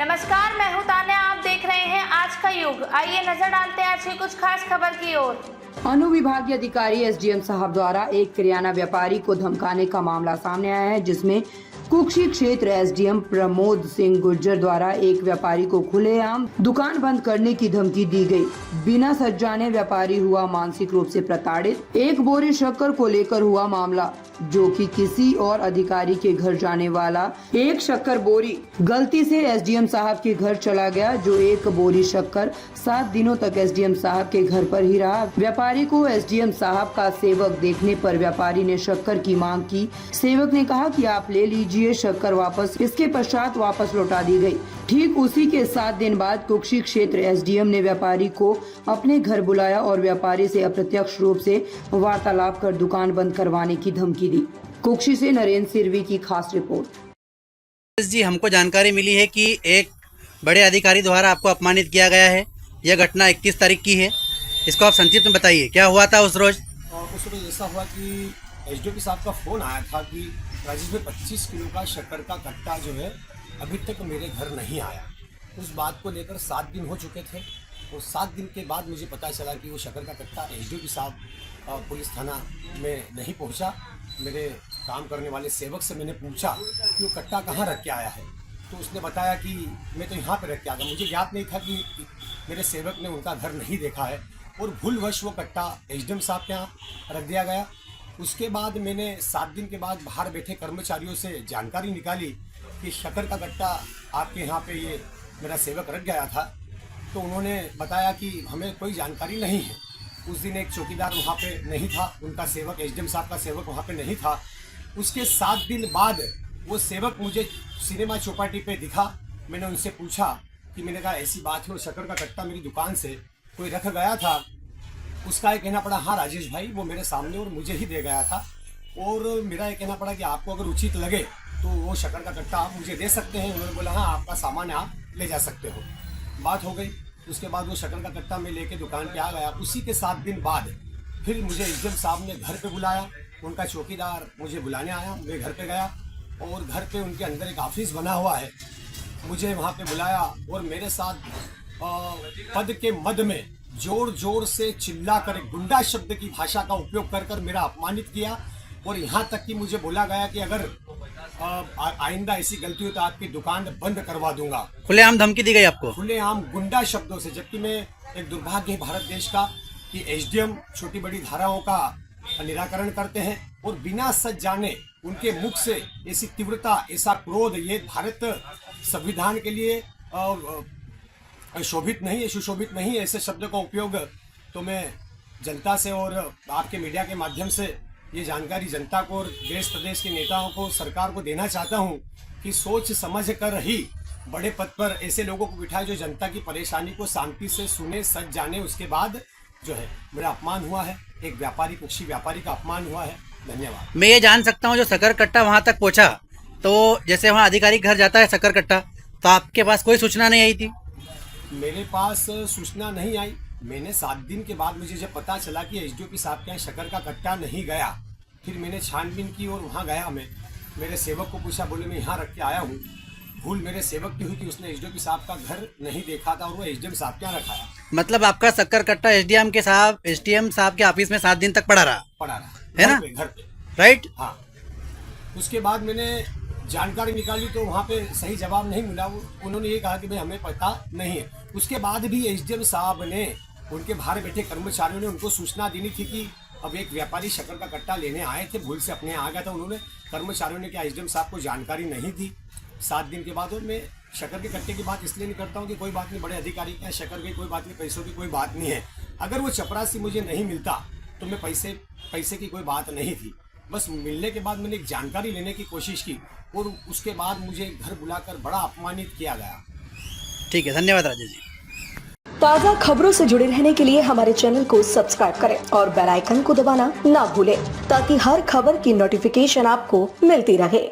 नमस्कार, मैं हूं तान्या। आप देख रहे हैं आज का युग। आइए नजर डालते हैं आज की कुछ खास खबर की ओर। अनुविभागीय अधिकारी एसडीएम साहब द्वारा एक किराना व्यापारी को धमकाने का मामला सामने आया है, जिसमें कुक्षी क्षेत्र एसडीएम प्रमोद सिंह गुर्जर द्वारा एक व्यापारी को खुलेआम दुकान बंद करने की धमकी दी गई। बिना सच जाने व्यापारी हुआ मानसिक रूप से प्रताड़ित। एक बोरी शक्कर को लेकर हुआ मामला, जो कि किसी और अधिकारी के घर जाने वाला एक शक्कर बोरी गलती से एसडीएम साहब के घर चला गया, जो एक बोरी शक्कर 7 दिनों तक एसडीएम साहब के घर पर ही रहा। व्यापारी को एसडीएम साहब का सेवक देखने पर व्यापारी ने शक्कर की मांग की। सेवक ने कहा कि आप ले लीजिए शक्कर वापस। इसके पश्चात वापस लौटा दी गई। ठीक उसी के 7 दिन बाद कुक्षी क्षेत्र एसडीएम ने व्यापारी को अपने घर बुलाया और व्यापारी से अप्रत्यक्ष रूप से वार्तालाप कर दुकान बंद करवाने की धमकी दी। कुक्षी से नरेंद्र सिरवी की खास रिपोर्ट। जी, हमको जानकारी मिली है कि एक बड़े अधिकारी द्वारा आपको अपमानित किया गया है। यह घटना 31 तारीख की है। इसको आप संक्षिप्त में बताइए, क्या हुआ था उस रोज? उस रोज ऐसा हुआ कि एसडीओपी साहब का फोन आया था कि राजेश में 25 किलो का शक्कर का कट्टा जो है अभी तक मेरे घर नहीं आया। उस बात को लेकर 7 दिन हो चुके थे और 7 दिन के बाद मुझे पता चला कि वो शक्कर का कट्टा एसडीओपी साहब पुलिस थाना में नहीं पहुंचा। मेरे काम करने वाले सेवक से मैंने पूछा कि वो कट्टा कहाँ रख के आया है, तो उसने बताया कि मैं तो यहाँ पे रख के आ गया। मुझे ज्ञात नहीं था कि मेरे सेवक ने उनका घर नहीं देखा है और भूलवश वो कट्टा एसडीएम साहब के यहाँ रख दिया गया। उसके बाद मैंने 7 दिन के बाद बाहर बैठे कर्मचारियों से जानकारी निकाली कि शक्कर का कट्टा आपके यहाँ पे ये मेरा सेवक रख गया था। तो उन्होंने बताया कि हमें कोई जानकारी नहीं है। उस दिन एक चौकीदार वहाँ पे नहीं था, उनका सेवक एसडीएम साहब का सेवक वहाँ पे नहीं था। उसके 7 दिन बाद वो सेवक मुझे सिनेमा चौपाटी पे दिखा। मैंने उनसे पूछा कि मैंने कहा ऐसी बात है, वो शक्कर का कट्टा मेरी दुकान से कोई रख गया था। उसका ये कहना पड़ा, हाँ राजेश भाई, वो मेरे सामने और मुझे ही दे गया था। और मेरा ये कहना पड़ा कि आपको अगर उचित लगे तो वो शक्कर का कट्टा आप मुझे दे सकते हैं। उन्होंने बोला हाँ, आपका सामान आप ले जा सकते हो। बात हो गई। उसके बाद वो शक्कर का कट्टा मैं लेके दुकान पे आ गया। उसी के 7 दिन बाद फिर मुझे एसडीएम साहब ने घर पे बुलाया। उनका चौकीदार मुझे बुलाने आया। मैं घर पे गया और घर पे उनके अंदर एक ऑफिस बना हुआ है। मुझे वहाँ पे बुलाया और मेरे साथ पद के मद में जोर जोर से चिल्ला कर गुंडा शब्द की भाषा का उपयोग कर कर मेरा अपमानित किया। और यहाँ तक कि मुझे बोला गया कि अगर आइंदा ऐसी गलती हो तो आपकी दुकान बंद करवा दूंगा। खुलेआम धमकी दी गई आपको? खुलेआम गुंडा शब्दों से। जबकि मैं एक दुर्भाग्य है भारत देश का कि एसडीएम छोटी बड़ी धाराओं का निराकरण करते हैं और बिना सच जाने उनके मुख से ऐसी तीव्रता, ऐसा क्रोध, ये भारत संविधान के लिए शोभित नहीं है, सुशोभित नहीं है। ऐसे शब्दों का उपयोग तो मैं जनता से और आपके मीडिया के माध्यम से ये जानकारी जनता को और देश प्रदेश के नेताओं को, सरकार को देना चाहता हूँ कि सोच समझ कर ही बड़े पद पर ऐसे लोगों को बिठाए जो जनता की परेशानी को शांति से सुने, सच जाने। उसके बाद जो है मेरा अपमान हुआ है, एक व्यापारी, कुक्षी व्यापारी का अपमान हुआ है। धन्यवाद। मैं ये जान सकता हूँ जो शक्कर कट्टा वहाँ तक पहुँचा, तो जैसे वहाँ अधिकारी घर जाता है शक्कर कट्टा, तो आपके पास कोई सूचना नहीं आई थी? मेरे पास सूचना नहीं आई। मैंने 7 दिन के बाद मुझे जब पता चला कि एसडीओपी साहब के यहाँ शक्कर का कट्टा नहीं गया, फिर मैंने छानबीन की और वहाँ गया। मैं मेरे सेवक को पूछा, बोले मैं यहाँ रख के आया हूँ। भूल मेरे सेवक की हुई कि उसने एसडीओपी साहब का घर नहीं देखा था और वो एसडीएम साहब के यहाँ रखाया। मतलब आपका शक्कर कट्टा एसडीएम साहब के ऑफिस में 7 दिन तक पड़ा रहा है ना? घर पे। राइट। हाँ। उसके बाद मैंने जानकारी निकाली तो वहाँ पे सही जवाब नहीं मिला। उन्होंने ये कहा कि भाई हमें पता नहीं है। उसके बाद भी एसडीएम साहब ने, उनके बाहर बैठे कर्मचारियों ने उनको सूचना देनी थी कि अब एक व्यापारी शक्कर का कट्टा लेने आए थे, भूल से अपने आ गया था। उन्होंने, कर्मचारियों ने, क्या एसडीएम साहब को जानकारी नहीं दी 7 दिन के बाद। और मैं शक्कर के कट्टे की बात इसलिए नहीं करता हूँ कि कोई बात नहीं, बड़े अधिकारी के शक्कर की कोई बात नहीं, पैसों की कोई बात नहीं है। अगर वो चपरासी मुझे नहीं मिलता तो मैं पैसे की कोई बात नहीं थी। बस मिलने के बाद मैंने एक जानकारी लेने की कोशिश की और उसके बाद मुझे घर बुलाकर बड़ा अपमानित किया गया। ठीक है, धन्यवाद राजेश जी। ताज़ा खबरों से जुड़े रहने के लिए हमारे चैनल को सब्सक्राइब करें और बेल आइकन को दबाना ना भूलें, ताकि हर खबर की नोटिफिकेशन आपको मिलती रहे।